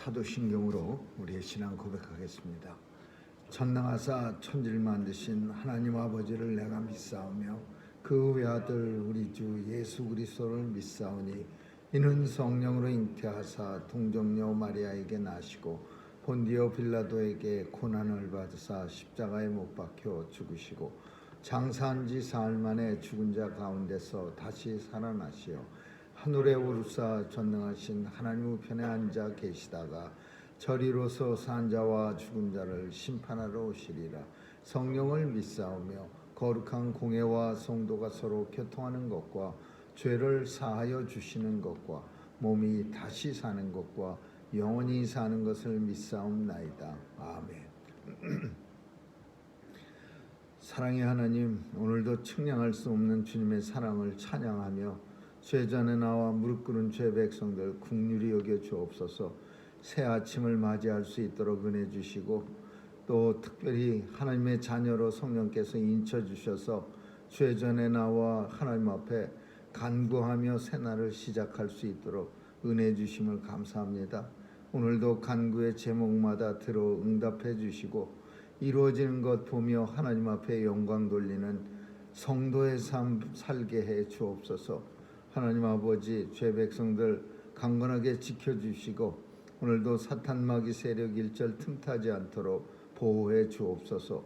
사도신경으로 우리의 신앙 고백하겠습니다. 전능하사 천지를 만드신 하나님 아버지를 내가 믿사오며 그 외아들 우리 주 예수 그리스도를 믿사오니 이는 성령으로 잉태하사 동정녀 마리아에게 나시고 본디오 빌라도에게 고난을 받으사 십자가에 못 박혀 죽으시고 장사한 지 사흘 만에 죽은 자 가운데서 다시 살아나시어 하늘에 오르사 전능하신 하나님 우편에 앉아 계시다가 저리로서 산 자와 죽은 자를 심판하러 오시리라. 성령을 믿사오며 거룩한 공회와 성도가 서로 교통하는 것과 죄를 사하여 주시는 것과 몸이 다시 사는 것과 영원히 사는 것을 믿사옵나이다. 아멘. 사랑의 하나님, 오늘도 측량할 수 없는 주님의 사랑을 찬양하며 죄전에 나와 무릎 꿇은 죄 백성들 긍휼히 여겨 주옵소서. 새 아침을 맞이할 수 있도록 은혜 주시고 또 특별히 하나님의 자녀로 성령께서 인쳐 주셔서 죄전에 나와 하나님 앞에 간구하며 새날을 시작할 수 있도록 은혜 주심을 감사합니다. 오늘도 간구의 제목마다 들어 응답해 주시고 이루어지는 것 보며 하나님 앞에 영광 돌리는 성도의 삶 살게 해 주옵소서. 하나님 아버지, 죄 백성들 강건하게 지켜주시고 오늘도 사탄 마귀 세력 일절 틈타지 않도록 보호해 주옵소서.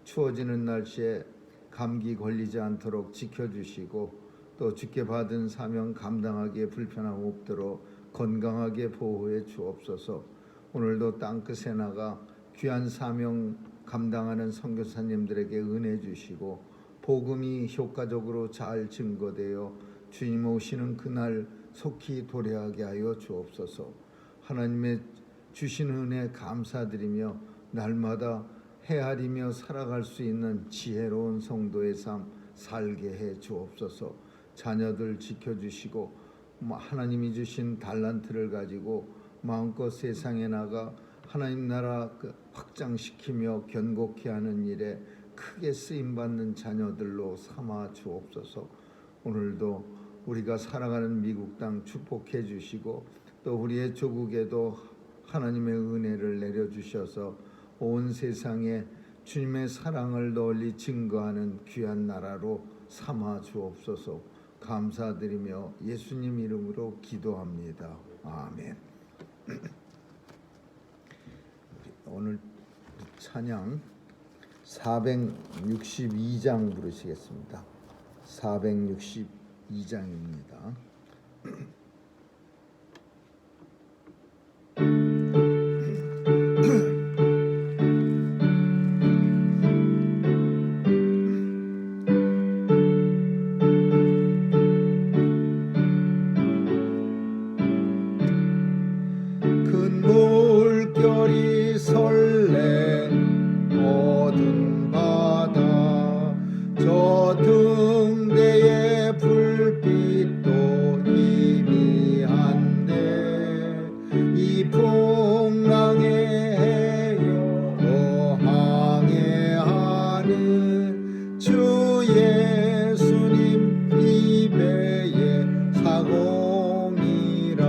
추워지는 날씨에 감기 걸리지 않도록 지켜주시고 또 주께 받은 사명 감당하기에 불편함 없도록 건강하게 보호해 주옵소서. 오늘도 땅끝에 나가 귀한 사명 감당하는 선교사님들에게 은혜 주시고 복음이 효과적으로 잘 증거되어 주님 오시는 그날 속히 도래하게 하여 주옵소서. 하나님의 주신 은혜 감사드리며 날마다 헤아리며 살아갈 수 있는 지혜로운 성도의 삶 살게 해 주옵소서. 자녀들 지켜주시고 하나님이 주신 달란트를 가지고 마음껏 세상에 나가 하나님 나라 확장시키며 견고케 하는 일에 크게 쓰임받는 자녀들로 삼아 주옵소서. 오늘도 우리가 살아가는 미국 땅 축복해 주시고 또 우리의 조국에도 하나님의 은혜를 내려주셔서 온 세상에 주님의 사랑을 널리 증거하는 귀한 나라로 삼아 주옵소서. 감사드리며 예수님 이름으로 기도합니다. 아멘. 오늘 찬양 462장 부르시겠습니다. 462장입니다. 큰 물결이 설레 어두운 바다 저 등대에 불빛도 희미한데 이 풍랑에 헤어 항해하는 주 예수님 이 배의 사공이라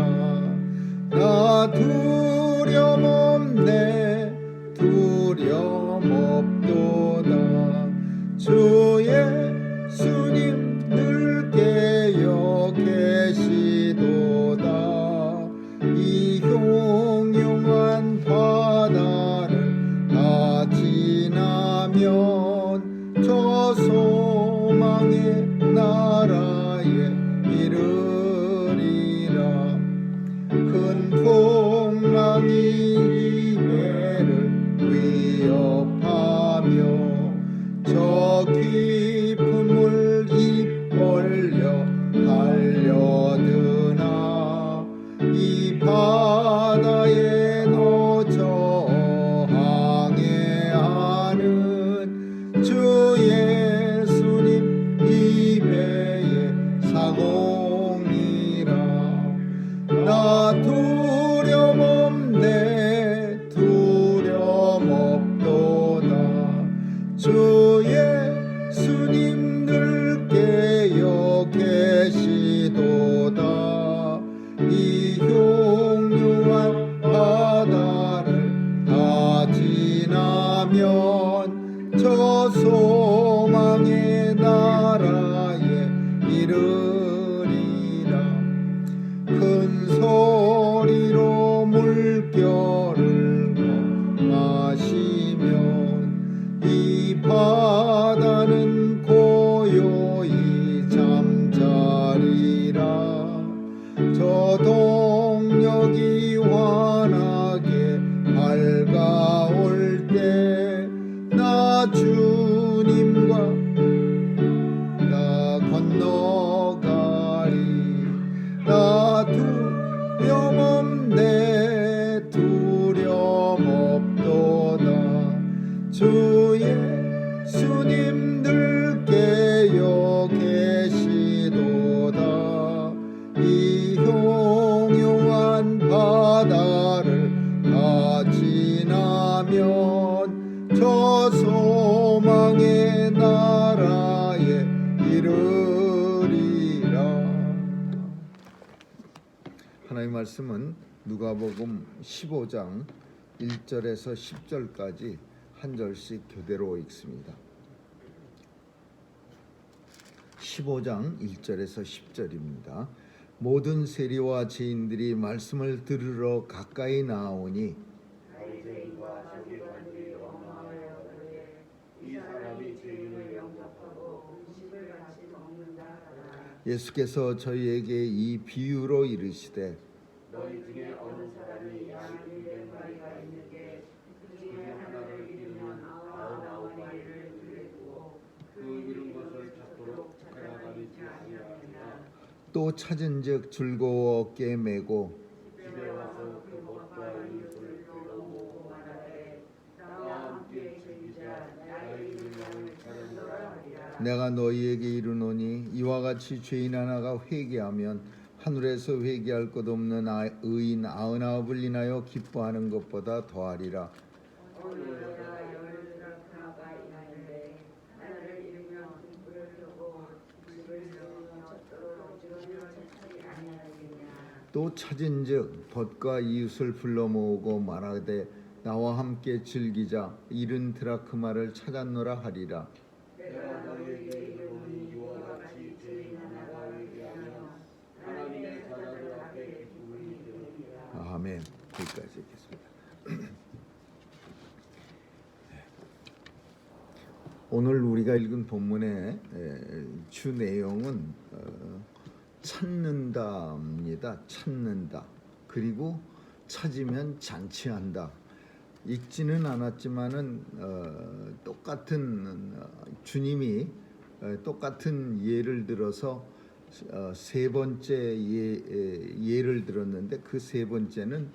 나 두려움 없네 두려움 없도다 주 예수님 늘 깨어 계시도다 이 흉흉한 바다를 다 지나면 저 소망의 나라에 이르리라 큰 풍랑이 이 배를 위협하며 저 깊은 이르면 저 소망의 나라에 이르리라. 하나님의 말씀은 누가복음 15장 1절에서 10절까지 한 절씩 교대로 읽습니다. 15장 1절에서 10절입니다. 모든 세리와 죄인들이 말씀을 들으러 가까이 나오니 바리새인과 서기관들이 원망하여 그러되 이 사람이 죄인을 영접하고 음식을 같이 먹는다 하더라. 예수께서 저희에게 이 비유로 이르시되 너희 중에 어느 사람이 양 100마리가 있는데 그 중에 하나를 잃으면 99마리를 두고 그 잃은 것을 찾도록 찾아다니지 아니하느냐. 또 찾은즉 즐거워 어깨에 메고 집에 와서 그 벗과 이웃을 불러모으고 말하되 나와 함께 즐기자. 나의 잃은 양을 찾으라 하리라. 내가 너희에게 이르노니 이와 같이 죄인 하나가 회개하면 하늘에서 회개할 것 없는 의인 99을 인하여 기뻐하는 것보다 더하리라. 어느 여자가 10드라크마가 있는데 하나를 잃으면 등불을 켜고 집을 세우며 젖도록 전혀 찾지 아니하느냐. 또 찾은즉 벗과 이웃을 불러 모으고 말하되 나와 함께 즐기자. 잃은 드라크마를 찾았노라 하리라. 내가 너희에게 이르노니 이와 같이 죄인 하나가 회개하며 하나님의 사자들 앞에 기쁨을 이루리라. 아멘. 여기까지 읽겠습니다. 오늘 우리가 읽은 본문의 주 내용은 찾는다입니다. 찾는다. 그리고 찾으면 잔치한다. 읽지는 않았지만은 똑같은 주님이 똑같은 예를 들어서 세 번째 예를 들었는데 그 세 번째는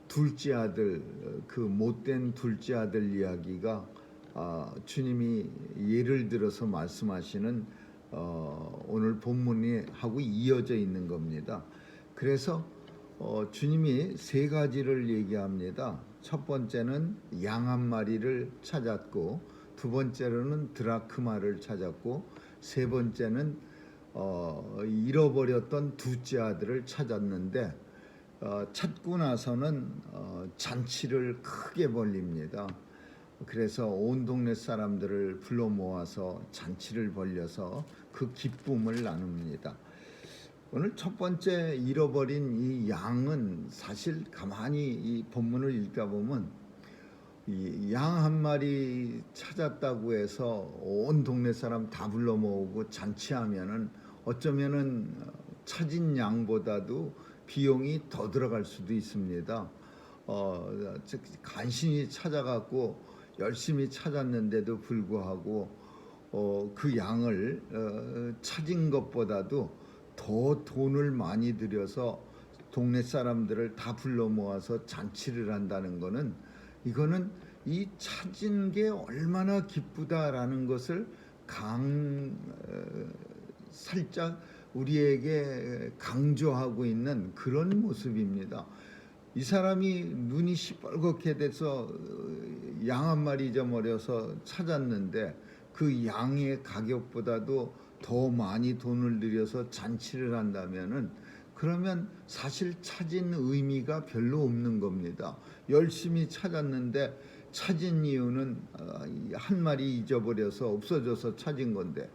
둘째 아들, 그 못된 둘째 아들 이야기가 주님이 예를 들어서 말씀하시는 오늘 본문이 하고 이어져 있는 겁니다. 그래서 주님이 세 가지를 얘기합니다. 첫 번째는 양 한 마리를 찾았고, 두 번째로는 드라크마를 찾았고, 세 번째는 잃어버렸던 둘째 아들을 찾았는데 찾고 나서는 잔치를 크게 벌립니다. 그래서 온 동네 사람들을 불러 모아서 잔치를 벌려서 그 기쁨을 나눕니다. 오늘 첫 번째 잃어버린 이 양은 사실 가만히 이 본문을 읽다 보면 이 양 한 마리 찾았다고 해서 온 동네 사람 다 불러 모으고 잔치하면은 어쩌면은 찾은 양보다도 비용이 더 들어갈 수도 있습니다. 간신히 찾아갖고 열심히 찾았는데도 불구하고 그 양을 찾은 것보다도 더 돈을 많이 들여서 동네 사람들을 다 불러 모아서 잔치를 한다는 거는 이거는 이 찾은 게 얼마나 기쁘다라는 것을 살짝 우리에게 강조하고 있는 그런 모습입니다. 이 사람이 눈이 시뻘겋게 돼서 양 한 마리 잊어버려서 찾았는데 그 양의 가격보다도 더 많이 돈을 들여서 잔치를 한다면은 그러면 사실 찾은 의미가 별로 없는 겁니다. 열심히 찾았는데 찾은 이유는 한 마리 잊어버려서 없어져서 찾은 건데,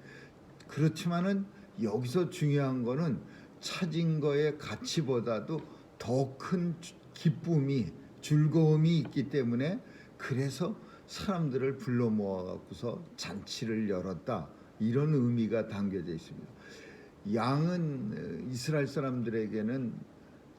그렇지만은 여기서 중요한 거는 찾은 거의 가치보다도 더 큰 기쁨이, 즐거움이 있기 때문에 그래서 사람들을 불러 모아 갖고서 잔치를 열었다, 이런 의미가 담겨져 있습니다. 양은 이스라엘 사람들에게는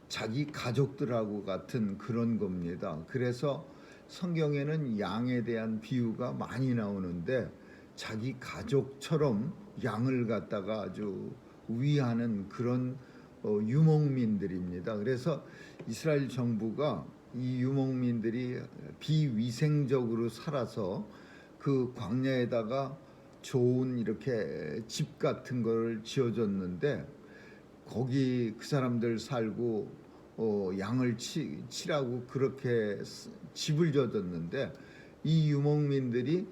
자기 가족들하고 같은 그런 겁니다. 그래서 성경에는 양에 대한 비유가 많이 나오는데 자기 가족처럼 양을 갖다가 아주 위하는 그런 유목민들입니다. 그래서 이스라엘 정부가 이 유목민들이 비위생적으로 살아서 그 광야에다가 좋은 이렇게 집 같은 걸 지어줬는데 거기 그 사람들 살고 양을 치라고 그렇게 집을 지어줬는데 이 유목민들이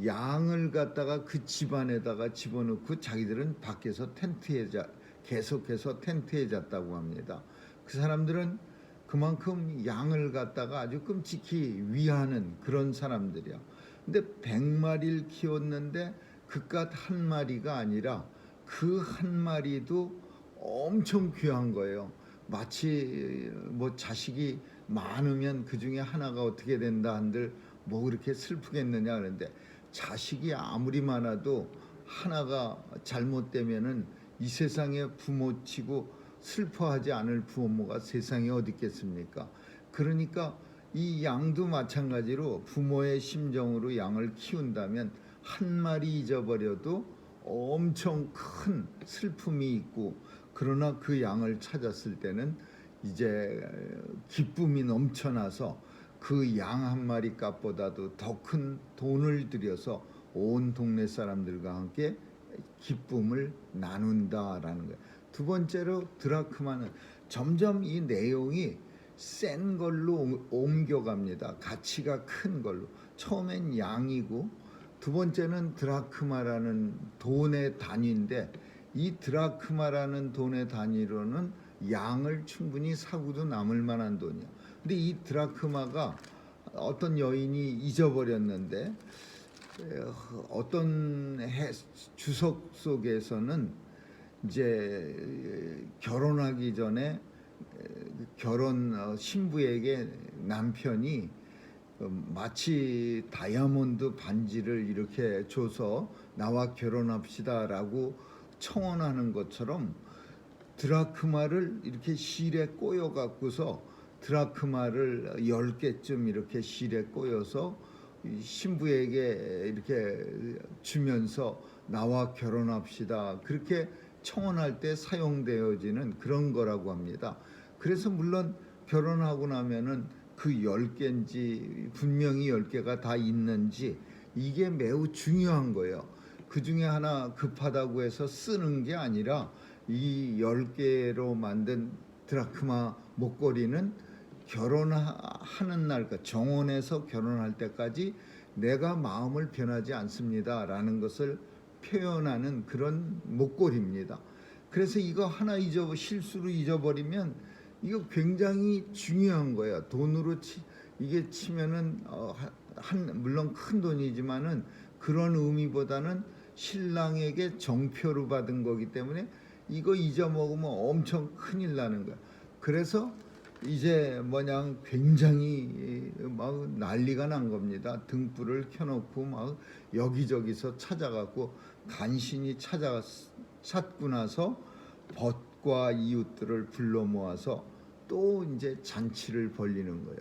양을 갖다가 그 집안에다가 집어넣고 자기들은 밖에서 계속해서 텐트에 잤다고 합니다. 그 사람들은 그만큼 양을 갖다가 아주 끔찍히 위하는 그런 사람들이야. 근데 100마리를 키웠는데 그깟 한 마리가 아니라 그 한 마리도 엄청 귀한 거예요. 마치 뭐 자식이 많으면 그 중에 하나가 어떻게 된다 한들 뭐 그렇게 슬프겠느냐 그런데 자식이 아무리 많아도 하나가 잘못되면은 이 세상에 부모치고 슬퍼하지 않을 부모가 세상에 어디 있겠습니까? 그러니까 이 양도 마찬가지로 부모의 심정으로 양을 키운다면 한 마리 잊어버려도 엄청 큰 슬픔이 있고, 그러나 그 양을 찾았을 때는 이제 기쁨이 넘쳐나서 그 양 한 마리 값보다도 더 큰 돈을 들여서 온 동네 사람들과 함께 기쁨을 나눈다라는 거예요. 두 번째로 드라크마는 점점 이 내용이 센 걸로 옮겨갑니다. 가치가 큰 걸로. 처음엔 양이고 두 번째는 드라크마라는 돈의 단위인데, 이 드라크마라는 돈의 단위로는 양을 충분히 사고도 남을 만한 돈이야. 근데 이 드라크마가 어떤 여인이 잊어버렸는데 어떤 주석 속에서는 이제 결혼하기 전에 결혼 신부에게 남편이 마치 다이아몬드 반지를 이렇게 줘서 나와 결혼합시다라고 청혼하는 것처럼 드라크마를 이렇게 실에 꼬여 갖고서 드라크마를 10개쯤 이렇게 실에 꼬여서 신부에게 이렇게 주면서 나와 결혼합시다 그렇게 청혼할 때 사용되어지는 그런 거라고 합니다. 그래서 물론 결혼하고 나면은 그 10개인지 분명히 10개가 다 있는지 이게 매우 중요한 거예요. 그 중에 하나 급하다고 해서 쓰는 게 아니라 이 10개로 만든 드라크마 목걸이는 결혼하는 날, 그러니까 정혼해서 결혼할 때까지 내가 마음을 변하지 않습니다라는 것을 표현하는 그런 목걸이입니다. 그래서 이거 하나 실수로 잊어버리면 이거 굉장히 중요한 거예요. 돈으로 이게 치면은 물론 큰 돈이지만은 그런 의미보다는 신랑에게 정표로 받은 거기 때문에 이거 잊어먹으면 엄청 큰일 나는 거야. 그래서 이제 굉장히 막 난리가 난 겁니다. 등불을 켜놓고 막 여기저기서 찾아갖고 간신히 찾고 나서 벗과 이웃들을 불러 모아서 또 이제 잔치를 벌리는 거예요.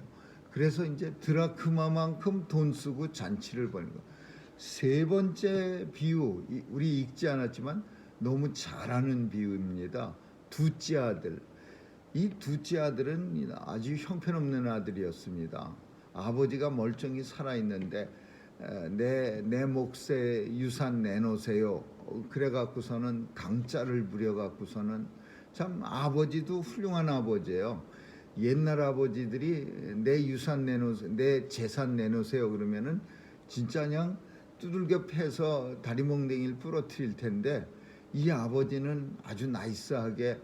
그래서 이제 드라크마만큼 돈 쓰고 잔치를 벌는 거예요. 세 번째 비유, 우리 읽지 않았지만 너무 잘 아는 비유입니다. 둘째 아들. 이 둘째 아들은 아주 형편없는 아들이었습니다. 아버지가 멀쩡히 살아있는데 내 몫의 유산 내놓으세요. 그래갖고서는 강짜를 부려갖고서는 참 아버지도 훌륭한 아버지예요. 옛날 아버지들이 내 유산 내놓으세요, 내 재산 내놓으세요 그러면은 진짜 그냥 두들겨 패서 다리몽댕이를 부러뜨릴 텐데, 이 아버지는 아주 나이스하게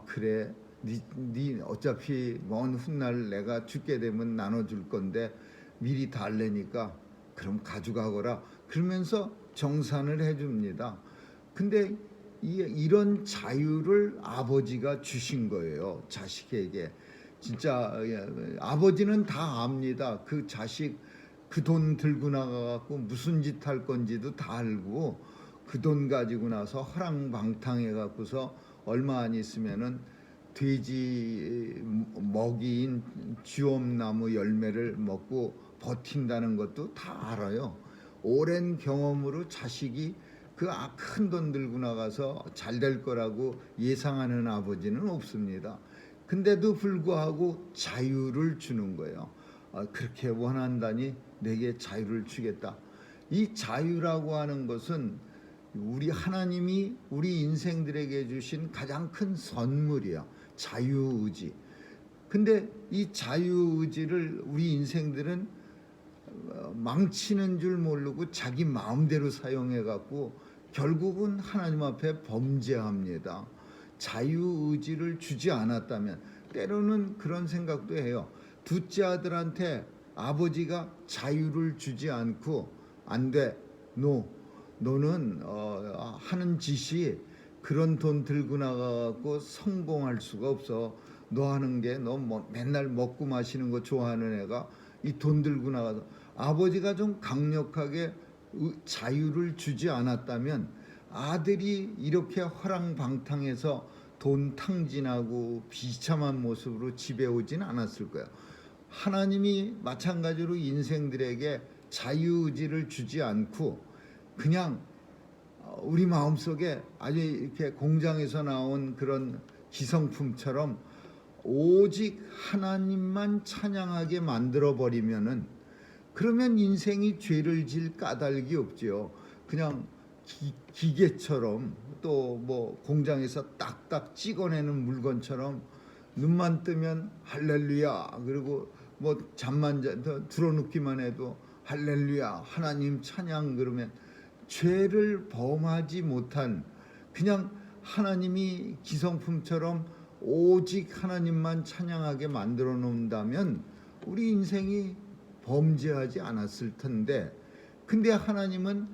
그래 네 어차피 먼 훗날 내가 죽게 되면 나눠줄 건데 미리 달래니까 그럼 가져가거라 그러면서 정산을 해줍니다. 근데 이런 자유를 아버지가 주신 거예요, 자식에게. 진짜 아버지는 다 압니다. 그 자식 그 돈 들고 나가갖고 무슨 짓 할 건지도 다 알고, 그 돈 가지고 나서 허랑방탕해 갖고서 얼마 안 있으면은 돼지 먹이인 쥐엄나무 열매를 먹고 버틴다는 것도 다 알아요. 오랜 경험으로 자식이 그 큰 돈 들고 나가서 잘 될 거라고 예상하는 아버지는 없습니다. 근데도 불구하고 자유를 주는 거예요. 그렇게 원한다니 내게 자유를 주겠다. 이 자유라고 하는 것은 우리 하나님이 우리 인생들에게 주신 가장 큰 선물이야. 자유의지. 근데 이 자유의지를 우리 인생들은 망치는 줄 모르고 자기 마음대로 사용해 갖고 결국은 하나님 앞에 범죄합니다. 자유의지를 주지 않았다면, 때로는 그런 생각도 해요. 둘째 아들한테 아버지가 자유를 주지 않고 안 돼, 너는 하는 짓이 그런 돈 들고 나가고 성공할 수가 없어. 너 하는 게 너 맨날 먹고 마시는 거 좋아하는 애가 이 돈 들고 나가서, 아버지가 좀 강력하게 자유를 주지 않았다면 아들이 이렇게 허랑방탕해서 돈 탕진하고 비참한 모습으로 집에 오진 않았을 거예요. 하나님이 마찬가지로 인생들에게 자유의지를 주지 않고 그냥 우리 마음속에 아주 이렇게 공장에서 나온 그런 기성품처럼 오직 하나님만 찬양하게 만들어 버리면은, 그러면 인생이 죄를 질 까닭이 없지요. 그냥 기계처럼, 또 뭐 공장에서 딱딱 찍어내는 물건처럼 눈만 뜨면 할렐루야, 그리고 뭐 잠만 들어눕기만 해도 할렐루야 하나님 찬양, 그러면 죄를 범하지 못한, 그냥 하나님이 기성품처럼 오직 하나님만 찬양하게 만들어 놓는다면 우리 인생이 범죄하지 않았을 텐데, 근데 하나님은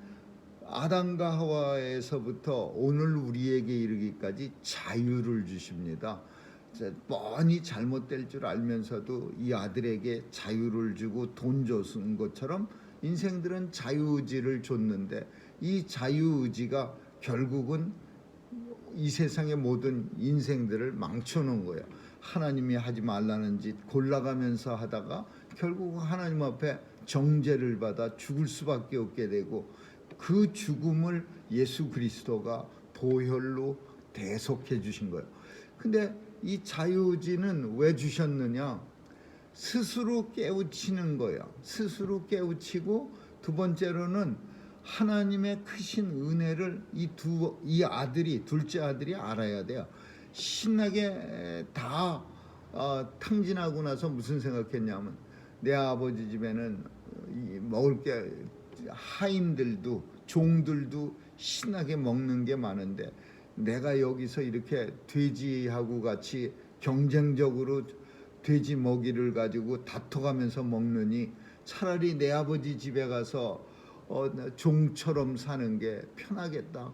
아담과 하와에서부터 오늘 우리에게 이르기까지 자유를 주십니다. 뻔히 잘못될 줄 알면서도 이 아들에게 자유를 주고 돈 줬은 것처럼 인생들은 자유의지를 줬는데, 이 자유의지가 결국은 이 세상의 모든 인생들을 망쳐놓은 거예요. 하나님이 하지 말라는 짓 골라가면서 하다가 결국 하나님 앞에 정죄를 받아 죽을 수밖에 없게 되고, 그 죽음을 예수 그리스도가 보혈로 대속해 주신 거예요. 근데 이 자유의지는 왜 주셨느냐? 스스로 깨우치는 거예요. 스스로 깨우치고, 두 번째로는 하나님의 크신 은혜를 이 아들이, 둘째 아들이 알아야 돼요. 신나게 다 탕진하고 나서 무슨 생각했냐면, 내 아버지 집에는 먹을 게, 하인들도 종들도 신나게 먹는 게 많은데 내가 여기서 이렇게 돼지하고 같이 경쟁적으로 돼지 먹이를 가지고 다퉈가면서 먹느니 차라리 내 아버지 집에 가서 종처럼 사는 게 편하겠다.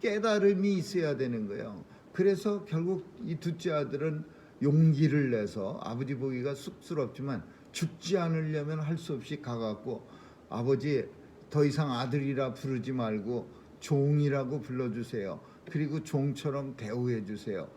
깨달음이 있어야 되는 거예요. 그래서 결국 이 둘째 아들은 용기를 내서, 아버지 보기가 쑥스럽지만 죽지 않으려면 할 수 없이 가갖고, 아버지 더 이상 아들이라 부르지 말고 종이라고 불러주세요. 그리고 종처럼 대우해 주세요.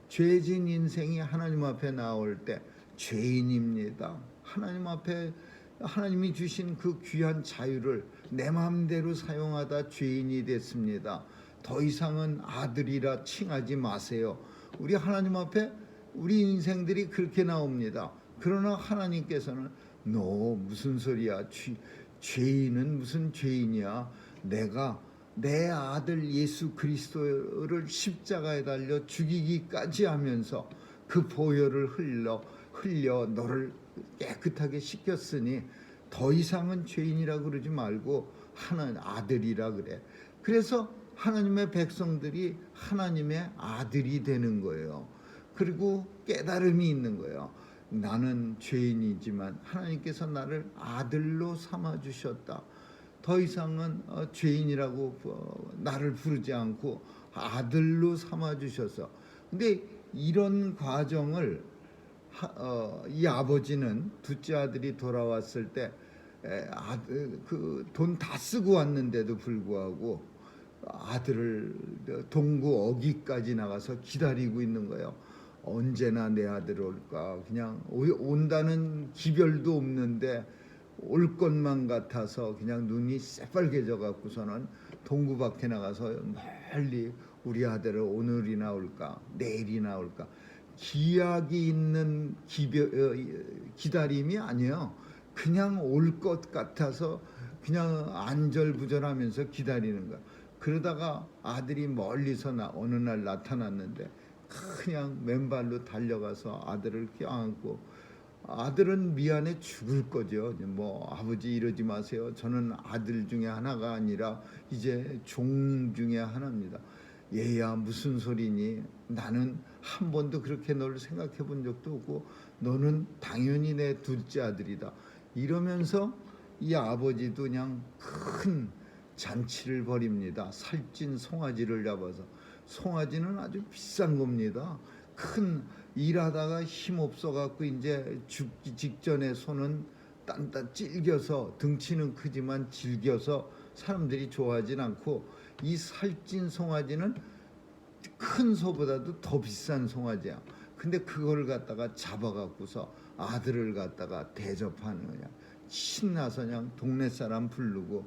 죄진 인생이 하나님 앞에 나올 때 죄인입니다. 하나님 앞에 하나님이 주신 그 귀한 자유를 내 마음대로 사용하다 죄인이 됐습니다. 더 이상은 아들이라 칭하지 마세요. 우리 하나님 앞에 우리 인생들이 그렇게 나옵니다. 그러나 하나님께서는 너 무슨 소리야? 죄인은 무슨 죄인이야? 내가 내 아들 예수 그리스도를 십자가에 달려 죽이기까지 하면서 그 보혈을 흘려 너를 깨끗하게 씻겼으니 더 이상은 죄인이라고 그러지 말고 하나님 아들이라 그래. 그래서 하나님의 백성들이 하나님의 아들이 되는 거예요. 그리고 깨달음이 있는 거예요. 나는 죄인이지만 하나님께서 나를 아들로 삼아 주셨다. 더 이상은 죄인이라고 나를 부르지 않고 아들로 삼아 주셔서. 근데 이런 과정을 이 아버지는, 둘째 아들이 돌아왔을 때 그 돈 다 쓰고 왔는데도 불구하고 아들을 동구 어귀까지 나가서 기다리고 있는 거예요. 언제나 내 아들 올까? 그냥 온다는 기별도 없는데 올 것만 같아서 그냥 눈이 새빨개져 갖고서는 동구 밖에 나가서 멀리 우리 아들은 오늘이나 올까? 내일이나 올까? 기약이 있는 기다림이 아니에요. 그냥 올 것 같아서 그냥 안절부절하면서 기다리는 거야. 그러다가 아들이 멀리서 어느 날 나타났는데 그냥 맨발로 달려가서 아들을 껴안고 아들은 미안해 죽을 거죠. 뭐 아버지 이러지 마세요. 저는 아들 중에 하나가 아니라 이제 종 중에 하나입니다. 얘야 무슨 소리니? 나는 한 번도 그렇게 널 생각해 본 적도 없고 너는 당연히 내 둘째 아들이다. 이러면서 이 아버지도 그냥 큰 잔치를 벌입니다. 살찐 송아지를 잡아서. 송아지는 아주 비싼 겁니다. 큰 일하다가 힘 없어 갖고 이제 죽기 직전에 손은 딴딴 찔겨서, 덩치는 크지만 질겨서 사람들이 좋아하진 않고, 이 살찐 송아지는 큰 소보다도 더 비싼 송아지야. 근데 그걸 갖다가 잡아갖고서 아들을 갖다가 대접하는 거야. 신나서 그냥 동네 사람 부르고.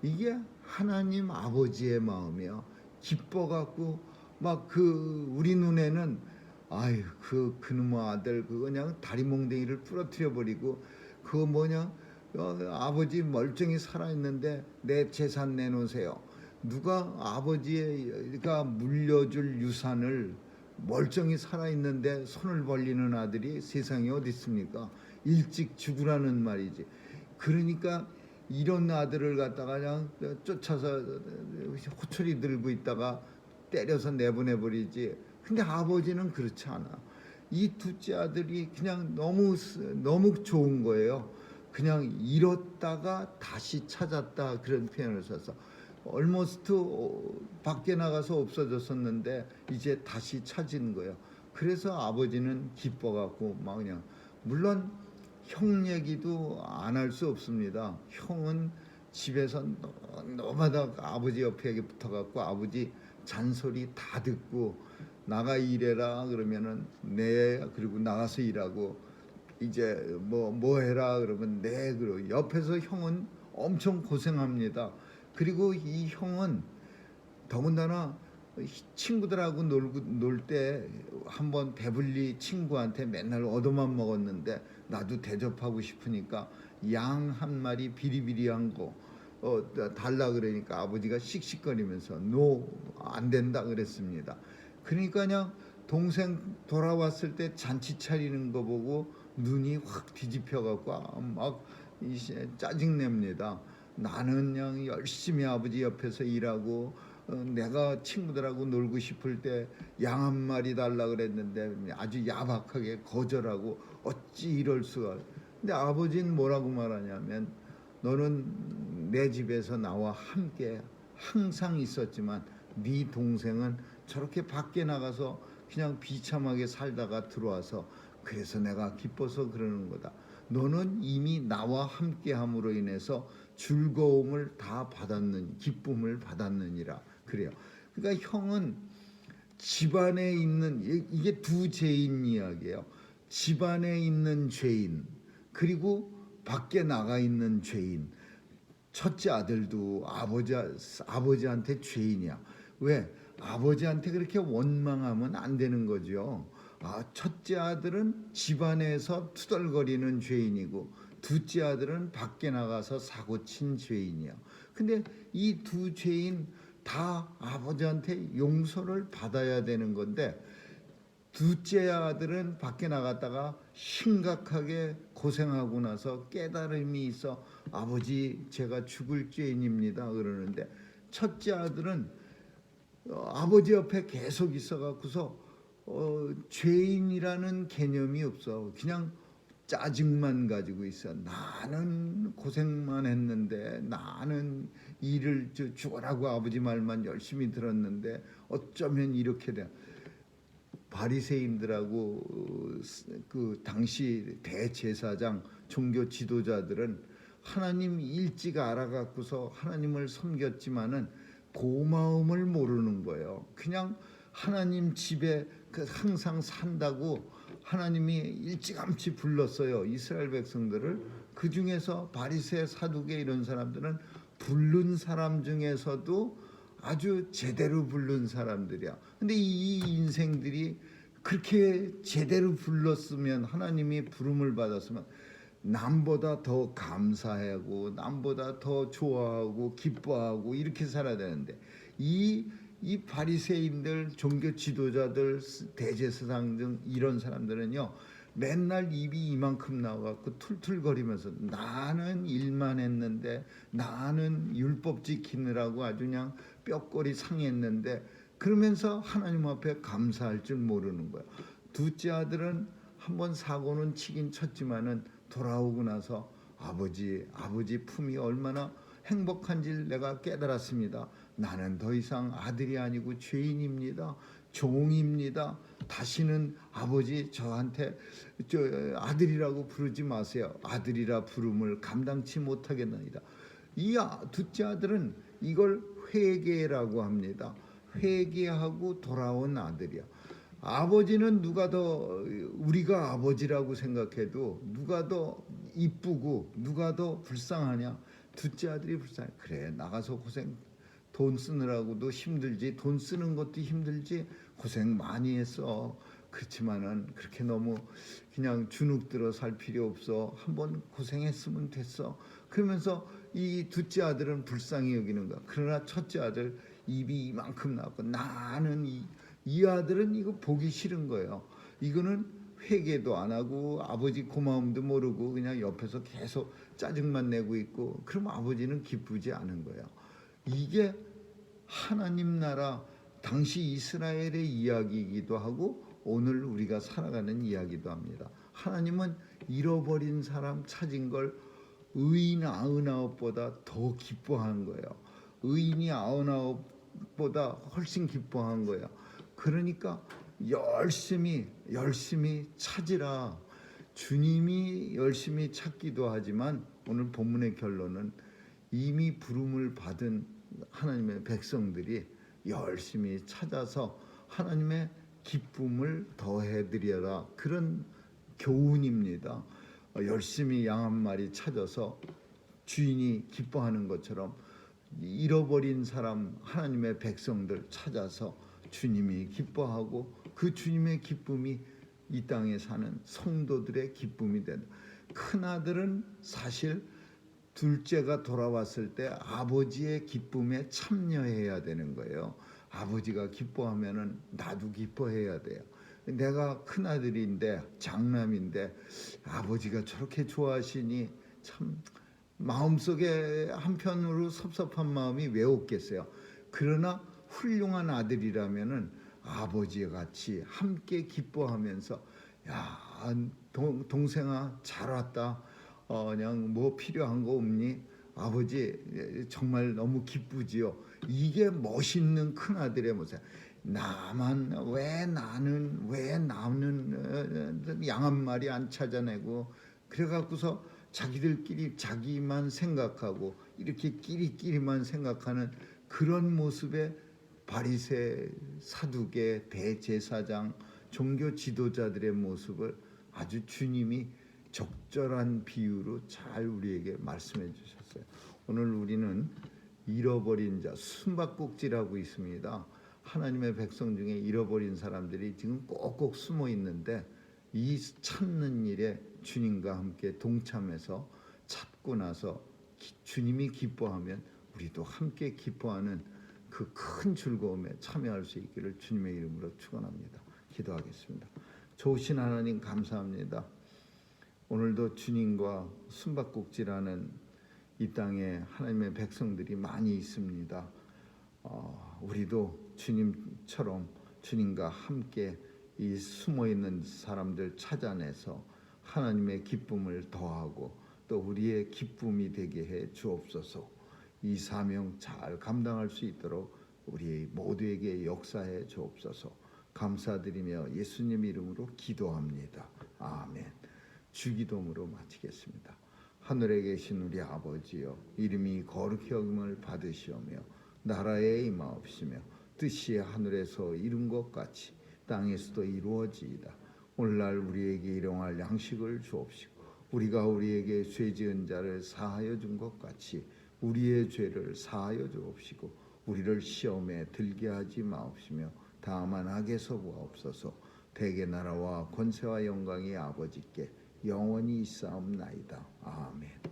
이게 하나님 아버지의 마음이야. 기뻐갖고 막 우리 눈에는 아유 그놈의 아들 그거 그냥 다리 몽댕이를 부러뜨려 버리고, 그거 뭐냐, 아버지 멀쩡히 살아있는데 내 재산 내놓으세요. 누가 아버지가 물려줄 유산을 멀쩡히 살아있는데 손을 벌리는 아들이 세상에 어디 있습니까? 일찍 죽으라는 말이지. 그러니까 이런 아들을 갖다가 그냥 쫓아서 호철이 들고 있다가 때려서 내보내버리지. 근데 아버지는 그렇지 않아. 이 둘째 아들이 그냥 너무 좋은 거예요. 그냥 잃었다가 다시 찾았다, 그런 표현을 써서 almost 밖에 나가서 없어졌었는데 이제 다시 찾은 거예요. 그래서 아버지는 기뻐갖고 막 그냥, 물론 형 얘기도 안 할 수 없습니다. 형은 집에서 너마다 아버지 옆에 붙어갖고 아버지 잔소리 다 듣고, 나가 일해라 그러면은 네, 그리고 나가서 일하고, 이제 뭐 해라 그러면 네, 그러고 옆에서 형은 엄청 고생합니다. 그리고 이 형은 더군다나 친구들하고 놀 때 한번 배불리 친구한테 맨날 얻어만 먹었는데, 나도 대접하고 싶으니까 양 한 마리 비리비리한 거 달라 그러니까 아버지가 씩씩거리면서 안 된다 그랬습니다. 그러니까 그냥 동생 돌아왔을 때 잔치 차리는 거 보고 눈이 확 뒤집혀 갖고 막 짜증냅니다. 나는 그냥 열심히 아버지 옆에서 일하고, 내가 친구들하고 놀고 싶을 때 양 한 마리 달라 그랬는데 아주 야박하게 거절하고, 어찌 이럴 수가. 근데 아버지는 뭐라고 말하냐면, 너는 내 집에서 나와 함께 항상 있었지만 네 동생은 저렇게 밖에 나가서 그냥 비참하게 살다가 들어와서 그래서 내가 기뻐서 그러는 거다. 너는 이미 나와 함께함으로 인해서 즐거움을 다 기쁨을 받았느니라 그래요. 그러니까 형은 집안에 있는, 이게 두 죄인 이야기예요. 집안에 있는 죄인, 그리고 밖에 나가 있는 죄인. 첫째 아들도 아버지한테 죄인이야. 왜? 아버지한테 그렇게 원망하면 안 되는 거죠. 첫째 아들은 집안에서 투덜거리는 죄인이고, 둘째 아들은 밖에 나가서 사고 친 죄인이야. 근데 이 두 죄인 다 아버지한테 용서를 받아야 되는 건데, 둘째 아들은 밖에 나갔다가 심각하게 고생하고 나서 깨달음이 있어 아버지 제가 죽을 죄인입니다 그러는데, 첫째 아들은 아버지 옆에 계속 있어갖고서 죄인이라는 개념이 없어. 그냥 짜증만 가지고 있어. 나는 고생만 했는데, 나는 일을 죽어라고 아버지 말만 열심히 들었는데 어쩌면 이렇게 돼. 바리새인들하고 그 당시 대제사장 종교 지도자들은 하나님 일찍 알아갖고서 하나님을 섬겼지만은 고마움을 모르는 거예요. 그냥 하나님 집에 항상 산다고 하나님이 일찌감치 불렀어요, 이스라엘 백성들을. 그 중에서 바리새, 사두개 이런 사람들은 부른 사람 중에서도 아주 제대로 부른 사람들이야. 근데 이 인생들이 그렇게 제대로 불렀으면, 하나님이 부름을 받았으면 남보다 더 감사하고 남보다 더 좋아하고 기뻐하고 이렇게 살아야 되는데, 이 바리새인들, 종교 지도자들, 대제사장 등 이런 사람들은요, 맨날 입이 이만큼 나와갖고 툴툴거리면서 나는 일만 했는데, 나는 율법 지키느라고 아주 그냥 뼈골이 상했는데, 그러면서 하나님 앞에 감사할 줄 모르는 거야. 둘째 아들은 한번 사고는 치긴 쳤지만은 돌아오고 나서 아버지 품이 얼마나 행복한지를 내가 깨달았습니다. 나는 더 이상 아들이 아니고 죄인입니다. 종입니다. 다시는 아버지 저한테 아들이라고 부르지 마세요. 아들이라 부름을 감당치 못하겠나이다. 이 둘째 아들은 이걸 회개라고 합니다. 회개하고 돌아온 아들이야. 아버지는 누가 더, 우리가 아버지라고 생각해도 누가 더 이쁘고 누가 더 불쌍하냐? 둘째 아들이 불쌍해. 그래, 나가서 고생, 돈 쓰느라고도 힘들지, 돈 쓰는 것도 힘들지, 고생 많이 했어. 그렇지만은 그렇게 너무 그냥 주눅들어 살 필요 없어. 한번 고생했으면 됐어. 그러면서 이 둘째 아들은 불쌍히 여기는 거야. 그러나 첫째 아들 입이 이만큼 나왔고, 나는 이 아들은 이거 보기 싫은 거예요. 이거는 회개도 안 하고 아버지 고마움도 모르고 그냥 옆에서 계속 짜증만 내고 있고, 그럼 아버지는 기쁘지 않은 거예요. 이게 하나님 나라 당시 이스라엘의 이야기이기도 하고 오늘 우리가 살아가는 이야기도 합니다. 하나님은 잃어버린 사람 찾은 걸 의인 99보다 더 기뻐한 거예요. 의인이 99보다 훨씬 기뻐한 거예요. 그러니까 열심히 찾으라. 주님이 열심히 찾기도 하지만 오늘 본문의 결론은 이미 부름을 받은 하나님의 백성들이 열심히 찾아서 하나님의 기쁨을 더해드려라. 그런 교훈입니다. 열심히 양 한 마리 찾아서 주인이 기뻐하는 것처럼 잃어버린 사람, 하나님의 백성들 찾아서 주님이 기뻐하고 그 주님의 기쁨이 이 땅에 사는 성도들의 기쁨이 된다. 큰아들은 사실 둘째가 돌아왔을 때 아버지의 기쁨에 참여해야 되는 거예요. 아버지가 기뻐하면은 나도 기뻐해야 돼요. 내가 큰아들인데, 장남인데 아버지가 저렇게 좋아하시니 참 마음속에 한편으로 섭섭한 마음이 왜 없겠어요. 그러나 훌륭한 아들이라면은 아버지와 같이 함께 기뻐하면서, 야, 동생아 잘 왔다. 그냥 뭐 필요한 거 없니? 아버지 정말 너무 기쁘지요. 이게 멋있는 큰 아들의 모습. 나만 왜 나는 양 한 마리 안 찾아내고, 그래갖고서 자기들끼리 자기만 생각하고 이렇게 끼리끼리만 생각하는 그런 모습의 바리새, 사두개, 대제사장, 종교 지도자들의 모습을 아주 주님이 적절한 비유로 잘 우리에게 말씀해 주셨어요. 오늘 우리는 잃어버린 자, 숨바꼭질하고 있습니다. 하나님의 백성 중에 잃어버린 사람들이 지금 꼭꼭 숨어 있는데, 이 찾는 일에 주님과 함께 동참해서 찾고 나서 주님이 기뻐하면 우리도 함께 기뻐하는 그 큰 즐거움에 참여할 수 있기를 주님의 이름으로 축원합니다. 기도하겠습니다. 좋으신 하나님 감사합니다. 오늘도 주님과 숨바꼭질하는 이 땅에 하나님의 백성들이 많이 있습니다. 우리도 주님처럼 주님과 함께 이 숨어있는 사람들 찾아내서 하나님의 기쁨을 더하고 또 우리의 기쁨이 되게 해 주옵소서. 이 사명 잘 감당할 수 있도록 우리 모두에게 역사해 주옵소서. 감사드리며 예수님 이름으로 기도합니다. 아멘. 주기도문으로 마치겠습니다. 하늘에 계신 우리 아버지여, 이름이 거룩히 여김을 받으시오며 나라에 임하옵시며 뜻이 하늘에서 이룬 것 같이 땅에서도 이루어지이다. 오늘날 우리에게 일용할 양식을 주옵시고 우리가 우리에게 죄 지은 자를 사하여 준 것 같이 우리의 죄를 사하여 주옵시고 우리를 시험에 들게 하지 마옵시며 다만 악에서 구하옵소서. 대개 나라와 권세와 영광이 아버지께 영원히 있사옵나이다. 아멘.